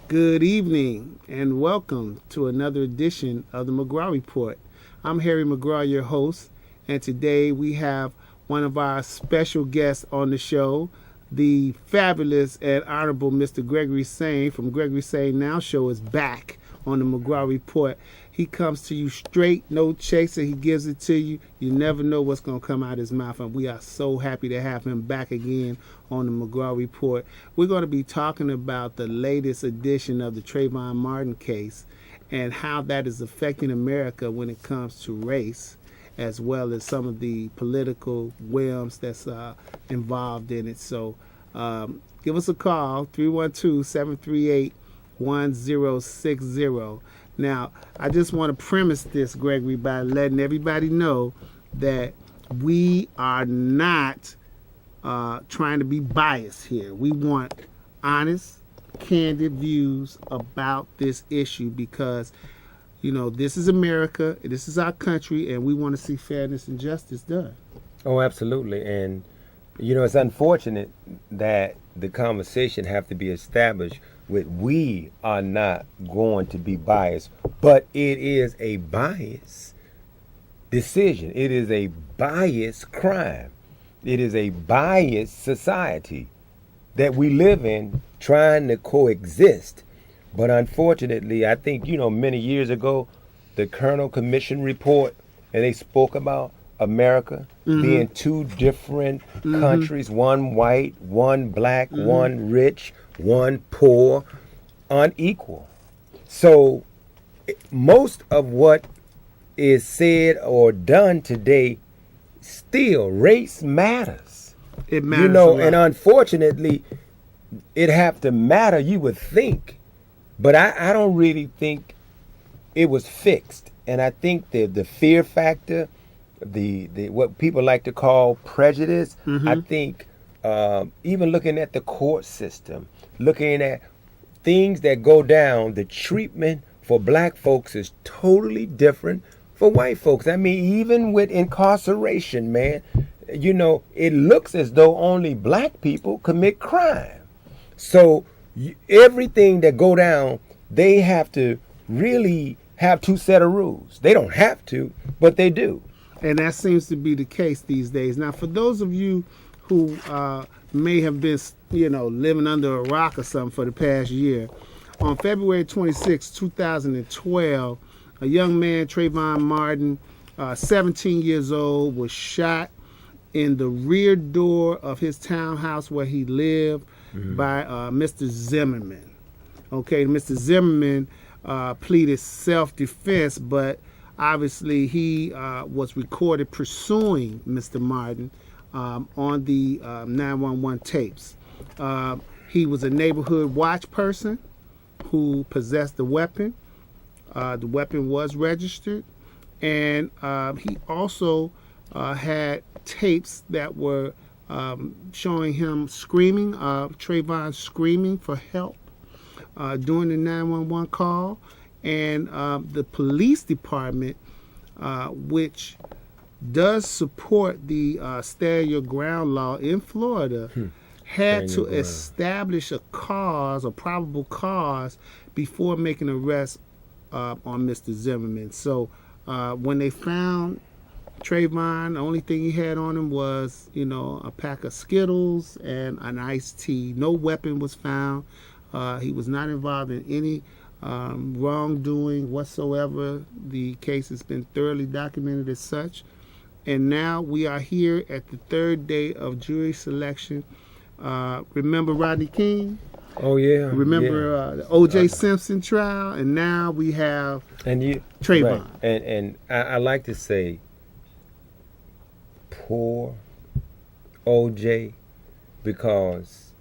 Good evening and welcome to another edition of the McGraw Report. I'm Harry McGraw, your host, and today we have one of our special guests on the show, the fabulous and honorable Mr. Gregory Sain from Gregory Sain Now Show is back on the McGraw Report. He comes to you straight, no chaser. He gives it to you. You never know what's going to come out of his mouth, and we are so happy to have him back again on the McGraw Report. We're going to be talking about the latest edition of the Travon Martin case and how that is affecting America when it comes to race, as well as some of the political whims that's involved in it. So give us a call, 312-738-1060. Now, I just want to premise this, Gregory, by letting everybody know that we are not trying to be biased here. We want honest, candid views about this issue because, you know, this is America, this is our country, and we want to see fairness and justice done. Oh, absolutely. And, you know, it's unfortunate that the conversation have to be established with we are not going to be biased, but it is a bias decision. It is a bias crime. It is a biased society that we live in trying to coexist. But unfortunately, I think, you know, many years ago, the Colonel Commission report, and they spoke about America being two different countries, one white, one black, one rich, one poor, unequal. So most of what is said or done today, still race matters. It matters, you know, a lot. And unfortunately, it have to matter, you would think. But I don't really think it was fixed. And I think the fear factor, the what people like to call prejudice, I think even looking at the court system, looking at things that go down, the treatment for black folks is totally different for white folks. I mean, even with incarceration, man, you know, it looks as though only black people commit crime. So everything that go down, they have to really have two set of rules. They don't have to, but they do. And that seems to be the case these days. Now, for those of you who may have been, you know, living under a rock or something for the past year, on February 26, 2012, a young man, Travon Martin, 17 years old, was shot in the rear door of his townhouse where he lived by Mr. Zimmerman. Okay, Mr. Zimmerman pleaded self-defense, but obviously he was recorded pursuing Mr. Martin on the 911 tapes. He was a neighborhood watch person who possessed the weapon. The weapon was registered, and he also had tapes that were showing him screaming, Travon screaming for help during the 911 call. And the police department, which does support the stand your ground law in Florida, had to establish a cause, a probable cause, before making an arrest on Mr. Zimmerman. So when they found Travon, the only thing he had on him was, you know, a pack of Skittles and an iced tea. No weapon was found. He was not involved in any wrongdoing whatsoever. The case has been thoroughly documented as such. And now we are here at the third day of jury selection. Remember Rodney King? Oh, yeah. Remember the O.J. Simpson trial? And now we have Travon. Right. And I like to say, poor O.J., because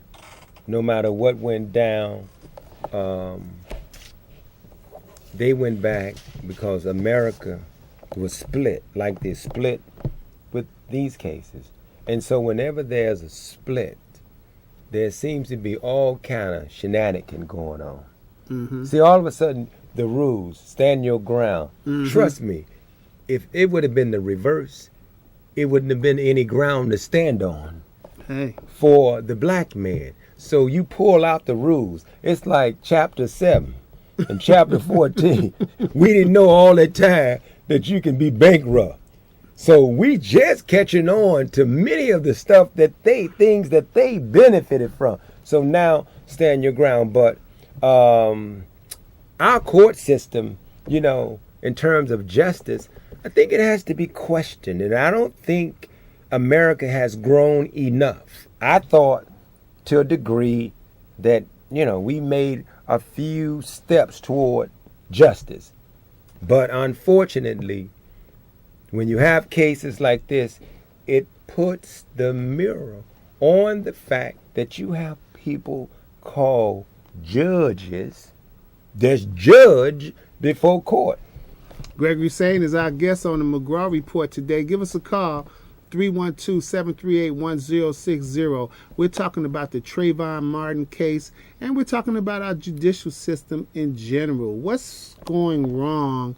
no matter what went down, they went back because America was split, like they split with these cases. And so whenever there's a split, there seems to be all kind of shenanigans going on. See, all of a sudden, the rules, stand your ground. Trust me, if it would have been the reverse, it wouldn't have been any ground to stand on. Hey. for the black man. So you pull out the rules. It's like chapter 7 and chapter 14. We didn't know all that time that you can be bankrupt. So we just catching on to many of the things that they benefited from. So now stand your ground. But our court system, in terms of justice, I think it has to be questioned. And I don't think America has grown enough. I thought to a degree that, we made a few steps toward justice. But unfortunately, when you have cases like this, it puts the mirror on the fact that you have people called judges that's judge before court. Gregory Sain is our guest on the McGraw Report today. Give us a call, 312-738-1060. We're talking about the Travon Martin case, and we're talking about our judicial system in general. What's going wrong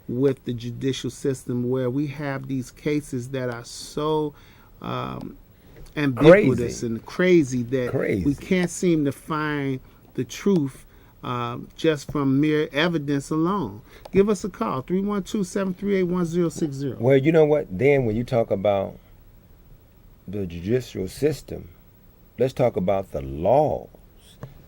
with the judicial system where we have these cases that are so ambiguous and crazy that we can't seem to find the truth just from mere evidence alone? Give us a call, 312-738-1060. Well, you know what? Then when you talk about the judicial system, let's talk about the laws.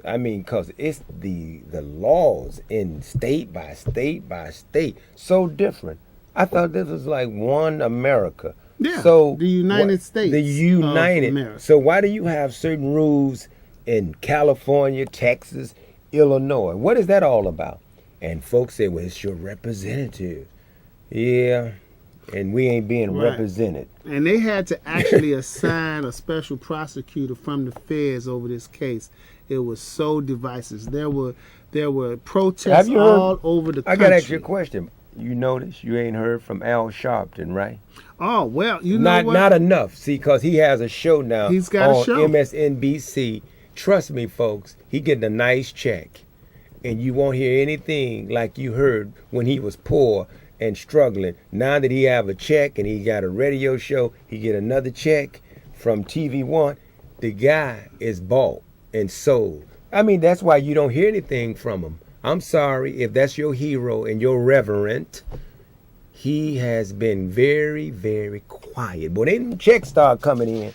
I mean, because it's the laws in state by state by state, so different. I thought this was like one America. Yeah, so the United States. The United. Of America. So why do you have certain rules in California, Texas, Illinois? What is that all about? And folks say, well, it's your representative. Yeah, and we ain't being represented. And they had to actually assign a special prosecutor from the feds over this case. It was so divisive. There were protests all over the country. I got to ask you a question. You notice you ain't heard from Al Sharpton, right? Oh, well, you know what? Not enough. See, because he has a show now on MSNBC. Trust me, folks, he getting a nice check. And you won't hear anything like you heard when he was poor and struggling. Now that he have a check and he got a radio show, he get another check from TV One. The guy is bought and sold. I mean, that's why you don't hear anything from him. I'm sorry if that's your hero and your reverend. He has been very, very quiet. But when them checks start coming in,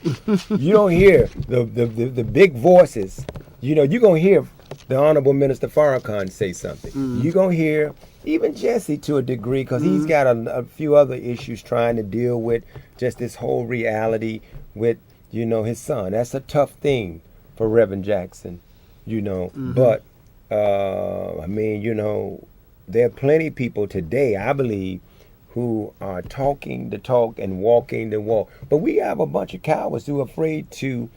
you don't hear the big voices. You're going to hear the Honorable Minister Farrakhan say something. You're going to hear even Jesse to a degree, because he's got a few other issues trying to deal with, just this whole reality with, his son. That's a tough thing for Reverend Jackson, But, I mean, there are plenty of people today, I believe, who are talking the talk and walking the walk. But we have a bunch of cowards who are afraid to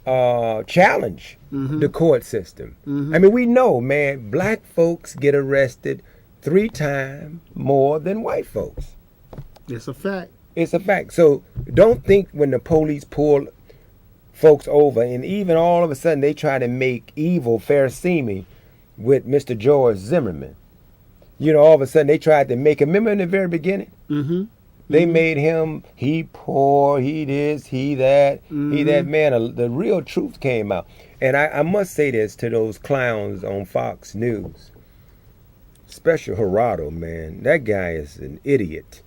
challenge the court system. I mean, we know, man, black folks get arrested 3 times more than white folks. It's a fact. It's a fact. So don't think when the police pull folks over and even all of a sudden they try to make evil fair seeming with Mr. George Zimmerman. All of a sudden they tried to make him, remember in the very beginning? They made him, he poor, he this, he that, he that. Man, the real truth came out. And I must say this to those clowns on Fox News. Special Gerardo, man, that guy is an idiot.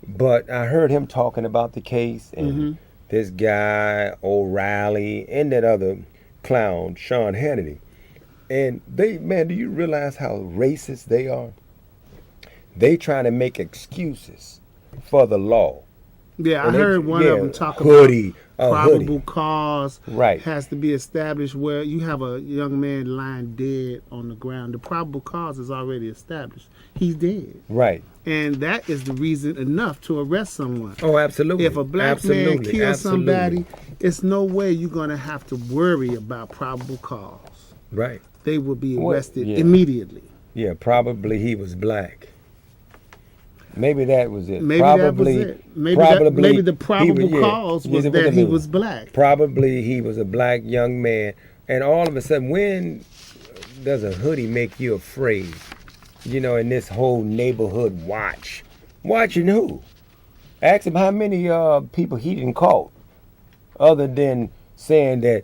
But I heard him talking about the case, and this guy, O'Reilly, and that other clown, Sean Hannity. And they, man, do you realize how racist they are? They trying to make excuses for the law. Yeah, I heard one of them talk about probable cause right. has to be established where you have a young man lying dead on the ground. The probable cause is already established. He's dead. Right. And that is the reason enough to arrest someone. Oh, absolutely. If a black man kills somebody, it's no way you're going to have to worry about probable cause. Right. They will be arrested immediately. Yeah, probably he was black. Maybe that was it. Maybe probably, that was it. Maybe the probable cause was that he was black. Probably he was a black young man. And all of a sudden, when does a hoodie make you afraid? In this whole neighborhood watch. Watching who? Ask him how many people he didn't caught. Other than saying that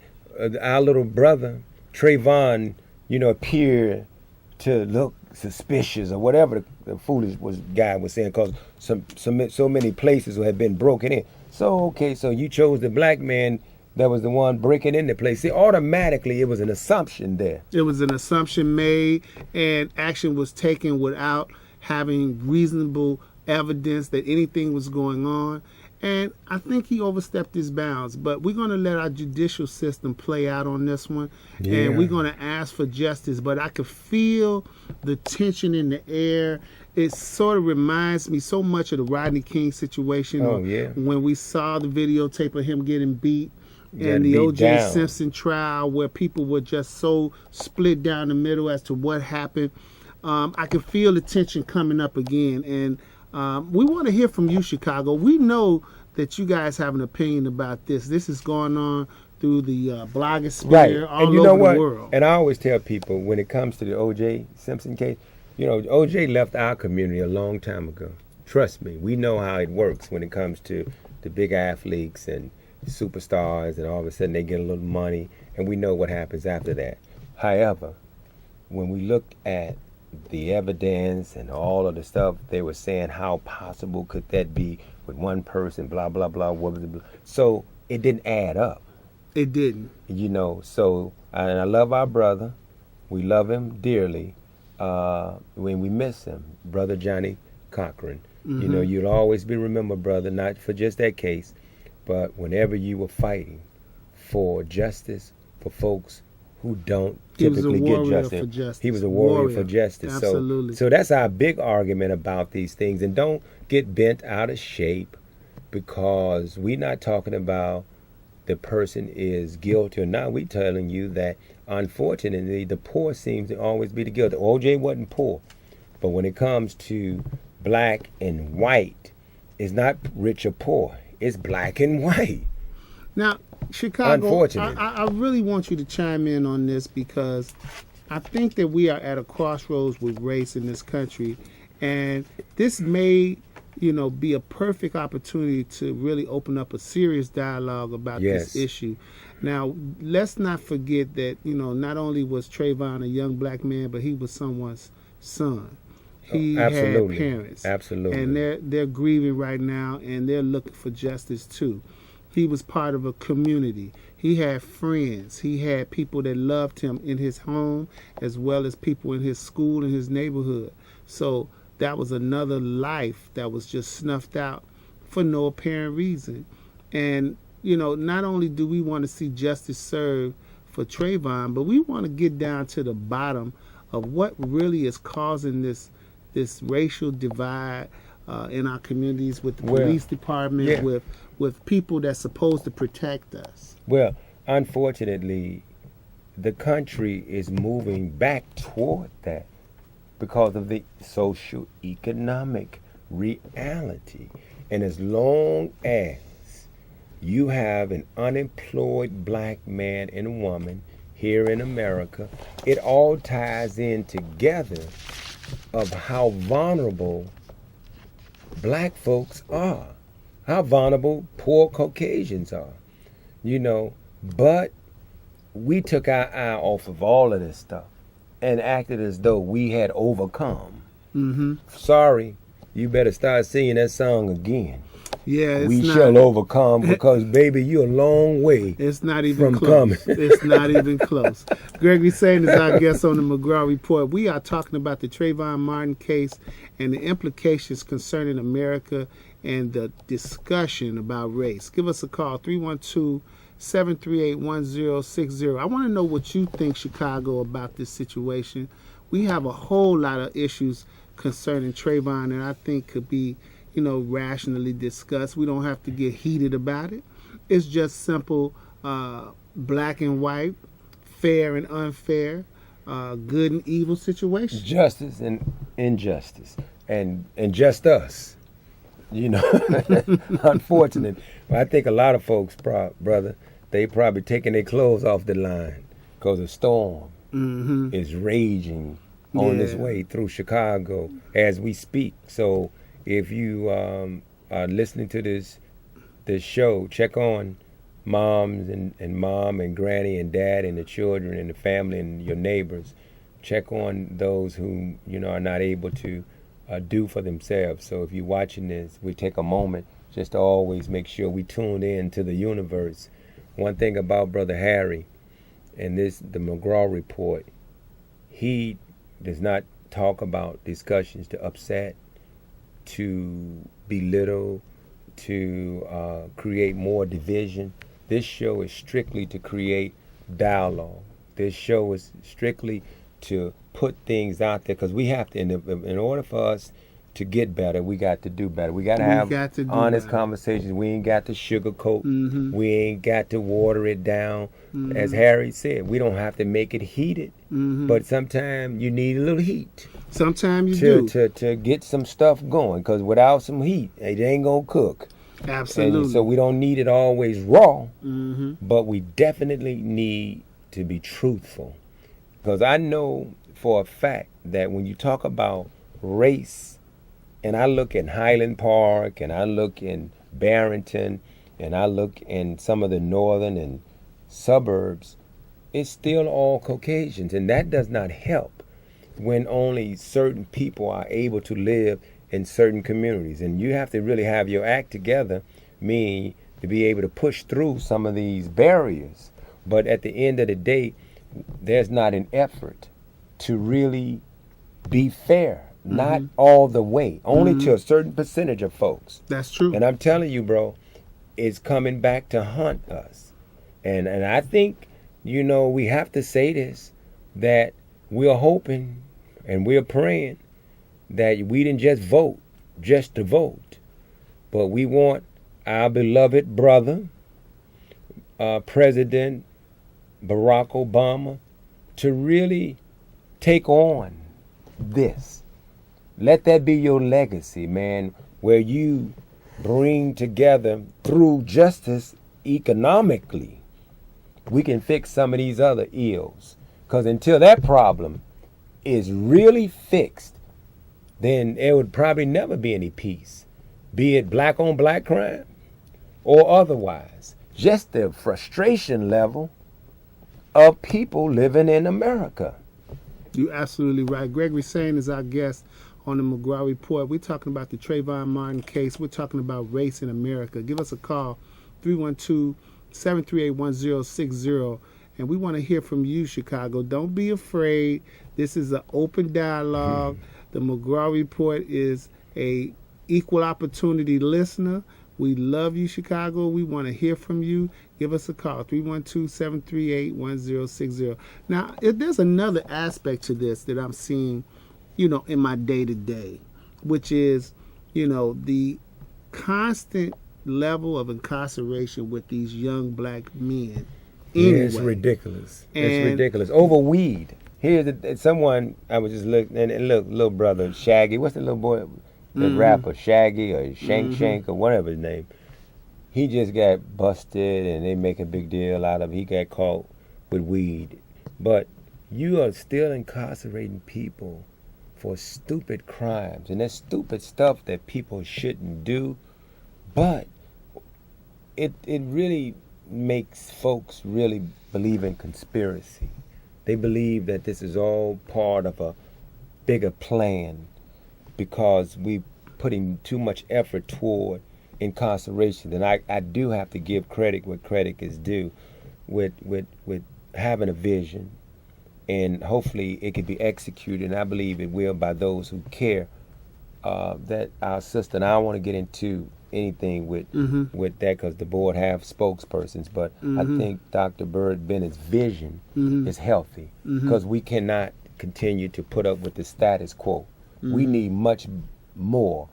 our little brother Travon, appeared to look suspicious or whatever the foolish guy was saying, because so many places had been broken in. So okay, so you chose the black man that was the one breaking in the place. See, automatically it was an assumption there. It was an assumption made, and action was taken without having reasonable evidence that anything was going on. And I think he overstepped his bounds. But we're going to let our judicial system play out on this one. Yeah. And we're going to ask for justice. But I could feel the tension in the air. It sort of reminds me so much of the Rodney King situation. Oh, yeah. When we saw the videotape of him getting beat. And Getting the beat O.J. down. Simpson trial, where people were just so split down the middle as to what happened. I can feel the tension coming up again. And we want to hear from you, Chicago. We know that you guys have an opinion about this. This is going on through the blogosphere all and you over know what? the world. And I always tell people, when it comes to the O.J. Simpson case, O.J. left our community a long time ago. Trust me, we know how it works when it comes to the big athletes and superstars, and all of a sudden they get a little money, and we know what happens after that. However, when we look at the evidence and all of the stuff they were saying, how possible could that be with one person, blah, blah, blah, blah, blah, blah. So it didn't add up. It didn't. So, and I love our brother. We love him dearly. When we miss him, Brother Johnny Cochran. Mm-hmm. You'll always be remembered, brother, not for just that case, but whenever you were fighting for justice for folks who don't typically get justice. He was a warrior for justice. Absolutely. So that's our big argument about these things. And don't get bent out of shape, because we're not talking about the person is guilty or not. We're telling you that, unfortunately, the poor seems to always be the guilty. O.J. wasn't poor. But when it comes to black and white, it's not rich or poor. It's black and white. Now, Chicago, Unfortunate. I really want you to chime in on this, because I think that we are at a crossroads with race in this country, and this may, be a perfect opportunity to really open up a serious dialogue about this issue. Now, let's not forget that, not only was Travon a young black man, but he was someone's son. He had parents. Absolutely. And they're grieving right now, and they're looking for justice too. He was part of a community. He had friends. He had people that loved him in his home, as well as people in his school and his neighborhood. So that was another life that was just snuffed out for no apparent reason. And, not only do we want to see justice served for Travon, but we want to get down to the bottom of what really is causing this racial divide in our communities, with the police department, with people that's supposed to protect us. Well, unfortunately, the country is moving back toward that because of the socio-economic reality. And as long as you have an unemployed black man and woman here in America, it all ties in together of how vulnerable black folks are, how vulnerable poor Caucasians are, but we took our eye off of all of this stuff and acted as though we had overcome. Mm-hmm. Sorry, you better start singing that song again. Yeah, we shall overcome, because baby, you're a long way. It's not even from close. coming. It's not even close. Gregory Sain is our guest on the McGraw Report. We are talking about the Travon Martin case and the implications concerning America and the discussion about race. Give us a call, 312-738-1060. I want to know what you think, Chicago, about this situation. We have a whole lot of issues concerning Travon, and I think could be rationally discussed. We don't have to get heated about it. It's just simple black and white, fair and unfair, good and evil situation. Justice and injustice, and just us. Unfortunate. I think a lot of folks, brother, they probably taking their clothes off the line because a storm is raging on its way through Chicago as we speak. So if you are listening to this show, check on moms and mom and granny and dad and the children and the family and your neighbors. Check on those who are not able to do for themselves. So if you're watching this, we take a moment just to always make sure we tune in to the universe. One thing about Brother Harry and the McGraw Report, he does not talk about discussions to upset, to belittle, to create more division. This show is strictly to create dialogue. This show is strictly to put things out there, because we have to, in order for us to get better, we got to do better. We got to have honest conversations. We ain't got to sugarcoat. We ain't got to water it down. As Harry said, we don't have to make it heated, but sometimes you need a little heat. Sometimes you do. To get some stuff going, because without some heat, it ain't going to cook. Absolutely. And so we don't need it always raw, but we definitely need to be truthful. Because I know for a fact that when you talk about race, and I look in Highland Park, and I look in Barrington, and I look in some of the northern and suburbs, it's still all Caucasians. And that does not help when only certain people are able to live in certain communities. And you have to really have your act together, meaning to be able to push through some of these barriers. But at the end of the day, there's not an effort to really be fair. Not all the way, only to a certain percentage of folks. That's true. And I'm telling you, bro, it's coming back to haunt us. And I think, we have to say this, that we're hoping and we're praying that we didn't just vote just to vote, but we want our beloved brother, President Barack Obama, to really take on this. Let that be your legacy, man, where you bring together through justice economically. We can fix some of these other ills. Because until that problem is really fixed, then there would probably never be any peace, be it black on black crime or otherwise. Just the frustration level of people living in America. You're absolutely right. Gregory Sain is our guest on the McGraw Report. We're talking about the Travon Martin case. We're talking about race in America. Give us a call, 312-738-1060. And we want to hear from you, Chicago. Don't be afraid. This is an open dialogue. The McGraw Report is a equal opportunity listener. We love you, Chicago. We want to hear from you. Give us a call, 312-738-1060. Now, there's another aspect to this that I'm seeing, in my day-to-day, which is, the constant level of incarceration with these young black men. Anyway. Yeah, it's ridiculous. It's ridiculous. Over weed. Here's someone I was just looking, and look, little brother, Shaggy. What's the little boy, the rapper, Shaggy or Shank or whatever his name? He just got busted, and they make a big deal out of it. He got caught with weed. But you are still incarcerating people for stupid crimes, and that's stupid stuff that people shouldn't do. But it really makes folks really believe in conspiracy. They believe that this is all part of a bigger plan, because we putting too much effort toward incarceration. And I do have to give credit where credit is due, with having a vision, and hopefully it can be executed, and I believe it will, by those who care. That our sister, and I don't want to get into anything with that, because the board have spokespersons, but I think Dr. Bird Bennett's vision is healthy, because we cannot continue to put up with the status quo. We need much more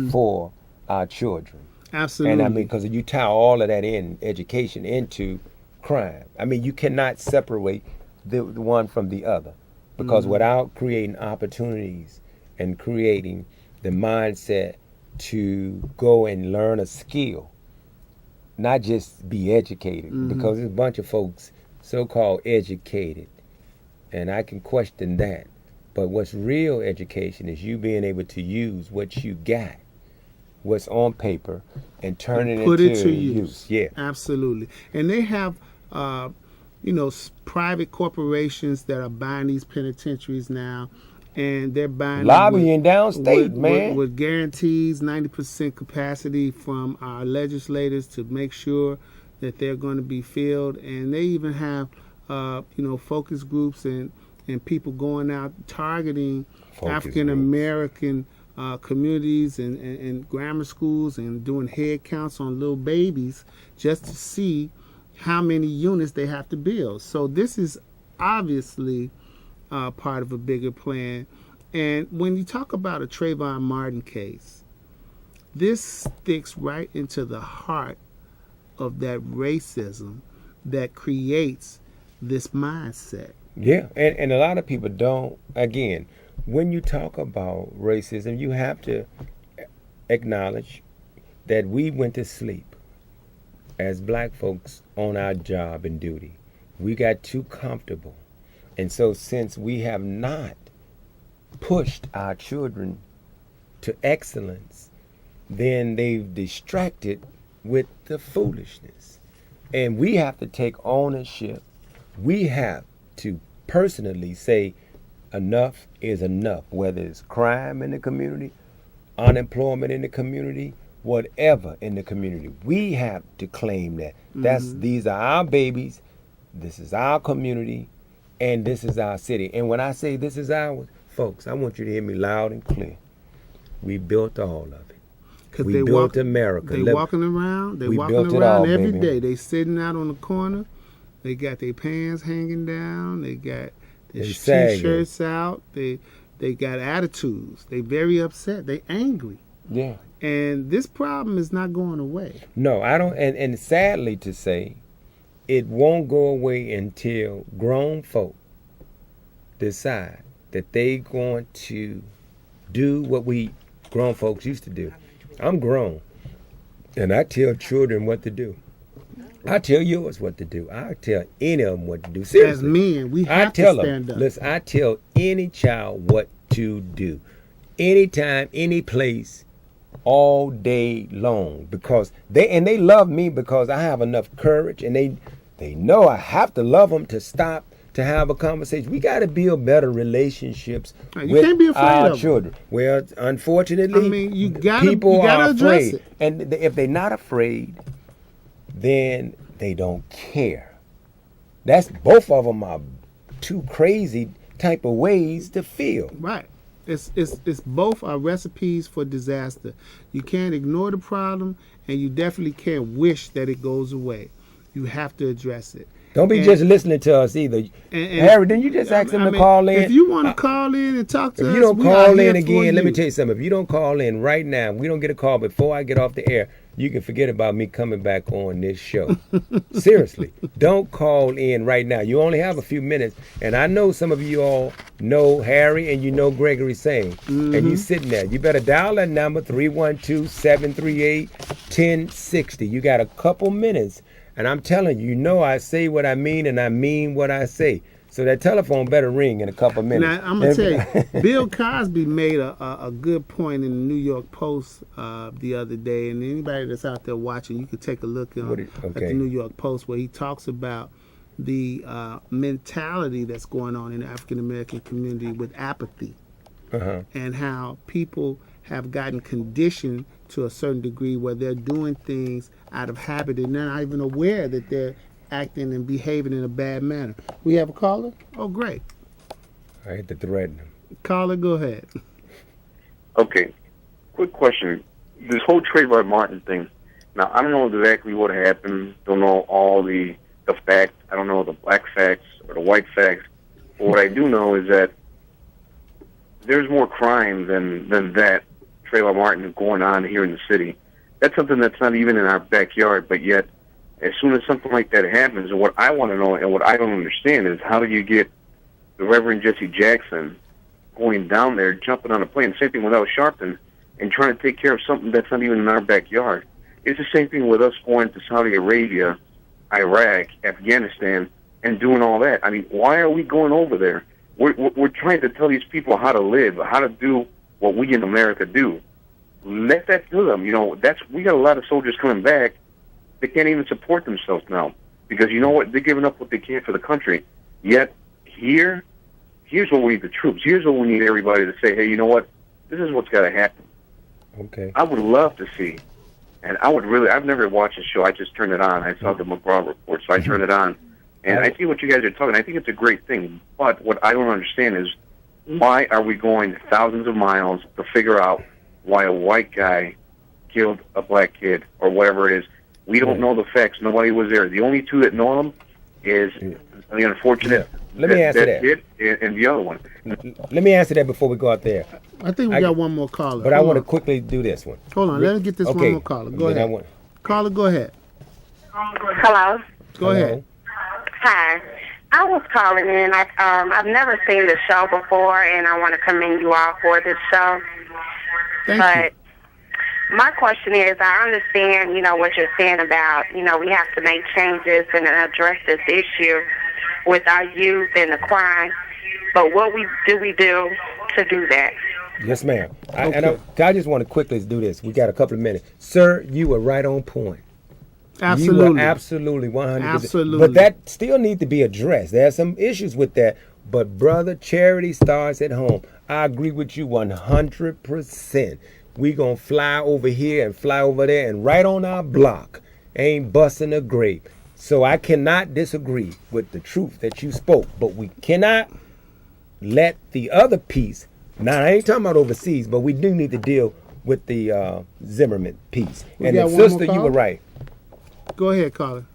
for our children. Absolutely. And I mean, because you tie all of that in education into crime. I mean, you cannot separate the one from the other, because without creating opportunities and creating the mindset to go and learn a skill, not just be educated, because there's a bunch of folks so-called educated, and I can question that. But what's real education is you being able to use what you got what's on paper and turn it Put into it to use. Yeah. Absolutely. And they have, private corporations that are buying these penitentiaries now, and they're buying Lobbying downstate, man. with guarantees, 90% capacity from our legislators to make sure that they're going to be filled. And they even have, focus groups and people going out targeting African American communities and grammar schools and doing head counts on little babies just to see how many units they have to build. So this is obviously part of a bigger plan. And when you talk about a Travon Martin case, this sticks right into the heart of that racism that creates this mindset. Yeah, and a lot of people don't. Again, when you talk about racism, you have to acknowledge that we went to sleep as black folks on our job and duty. We got too comfortable. And so since we have not pushed our children to excellence, then they've distracted with the foolishness. And we have to take ownership. We have to personally say enough is enough, whether it's crime in the community, unemployment in the community, whatever in the community. We have to claim that these are our babies, this is our community, and this is our city. And when I say this is ours, folks, I want you to hear me loud and clear. We built all of it. We built America. They walking around every day. They sitting out on the corner. They got their pants hanging down. They got their t-shirts out. They got attitudes. They very upset. They angry. Yeah. And this problem is not going away. No, I don't. And sadly to say, it won't go away until grown folk decide that they going to do what we grown folks used to do. I'm grown, and I tell children what to do. I tell yours what to do. I tell any of them what to do. Seriously. As men, we have to stand up. Listen, I tell any child what to do. Anytime, any place, all day long. Because they love me because I have enough courage, and they know I have to love them to stop to have a conversation. We got to build better relationships with our children. Well, unfortunately, I mean, people are afraid. And if they're not afraid, then they don't care. That's both of them are two crazy type of ways to feel. Right. It's both are recipes for disaster. You can't ignore the problem, and you definitely can't wish that it goes away. You have to address it. Don't be just listening to us either. Harry, didn't you just ask them to call in? If you want to call in and talk to us, if you don't call in again, let me tell you something. If you don't call in right now, we don't get a call before I get off the air, you can forget about me coming back on this show. Seriously, don't call in right now. You only have a few minutes, and I know some of you all know Harry and you know Gregory Sain, and you sitting there. You better dial that number, 312-738-1060. You got a couple minutes. And I'm telling you, I say what I mean and I mean what I say. So that telephone better ring in a couple minutes. Now, I'm going to tell you, Bill Cosby made a good point in the New York Post the other day. And anybody that's out there watching, you can take a look at the New York Post where he talks about the mentality that's going on in the African-American community with apathy. And how people have gotten conditioned to a certain degree where they're doing things out of habit and they're not even aware that they're acting and behaving in a bad manner. We have a caller? Oh, great. I hate to threaten him. Caller, go ahead. Okay. Quick question. This whole Travon Martin thing. Now, I don't know exactly what happened. Don't know all the facts. I don't know the black facts or the white facts. But what I do know is that there's more crime than that Travon Martin going on here in the city. That's something that's not even in our backyard, but yet as soon as something like that happens, and what I want to know and what I don't understand is how do you get the Reverend Jesse Jackson going down there, jumping on a plane, same thing with Al Sharpton, and trying to take care of something that's not even in our backyard. It's the same thing with us going to Saudi Arabia, Iraq, Afghanistan, and doing all that. I mean, why are we going over there? We're trying to tell these people how to live, how to do what we in America do. let that to them. We got a lot of soldiers coming back. They can't even support themselves now because you know what? They're giving up what they can for the country. Yet here's what we need the troops. Here's what we need everybody to say. Hey, you know what? This is what's got to happen. Okay. I would love to see, and I've never watched the show. I just turned it on. I saw the McGraw Report, so I turned it on. And I see what you guys are talking. I think it's a great thing. But what I don't understand is why are we going thousands of miles to figure out why a white guy killed a black kid or whatever it is? We don't know the facts. Nobody was there. The only two that know them is the unfortunate Let me answer that. kid and the other one. Let me answer that before we go out there. I think we got one more caller. But I want to quickly do this one. Hold on. Let us get this one more caller. Go ahead. Caller, go ahead. Hello. Go ahead. Hi. I was calling in. I've never seen the show before, and I want to commend you all for this show. Thank you. My question is, I understand, what you're saying about, we have to make changes and address this issue with our youth and the crime. But what do we do to do that? Yes, ma'am. I just want to quickly do this. We got a couple of minutes. Sir, you were right on point. Absolutely. You were absolutely 100%. Absolutely. But that still needs to be addressed. There are some issues with that. But, brother, charity starts at home. I agree with you 100%. We going to fly over here and fly over there and right on our block ain't busting a grape. So I cannot disagree with the truth that you spoke. But we cannot let the other piece, now I ain't talking about overseas, but we do need to deal with the Zimmerman piece. And the sister, you were right. Go ahead, caller.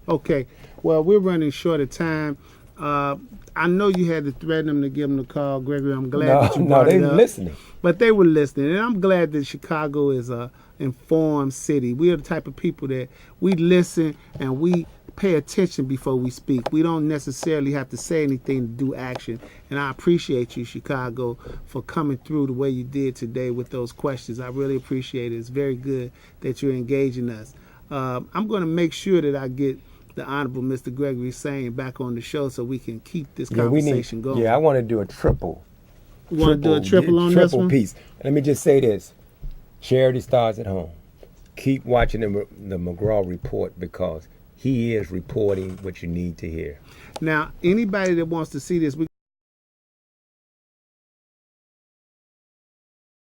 Okay. Well, we're running short of time. I know you had to threaten them to give them the call, Gregory. I'm glad that you brought it up. No, they were listening. But they were listening. And I'm glad that Chicago is a informed city. We are the type of people that we listen and we pay attention before we speak. We don't necessarily have to say anything to do action. And I appreciate you, Chicago, for coming through the way you did today with those questions. I really appreciate it. It's very good that you're engaging us. I'm going to make sure that I get the Honorable Mr. Gregory Sain back on the show so we can keep this conversation going. Yeah, I want to do a triple. You want to do a triple on this one? Triple piece. Let me just say this. Charity starts at home. Keep watching the McGraw Report because he is reporting what you need to hear. Now, anybody that wants to see this,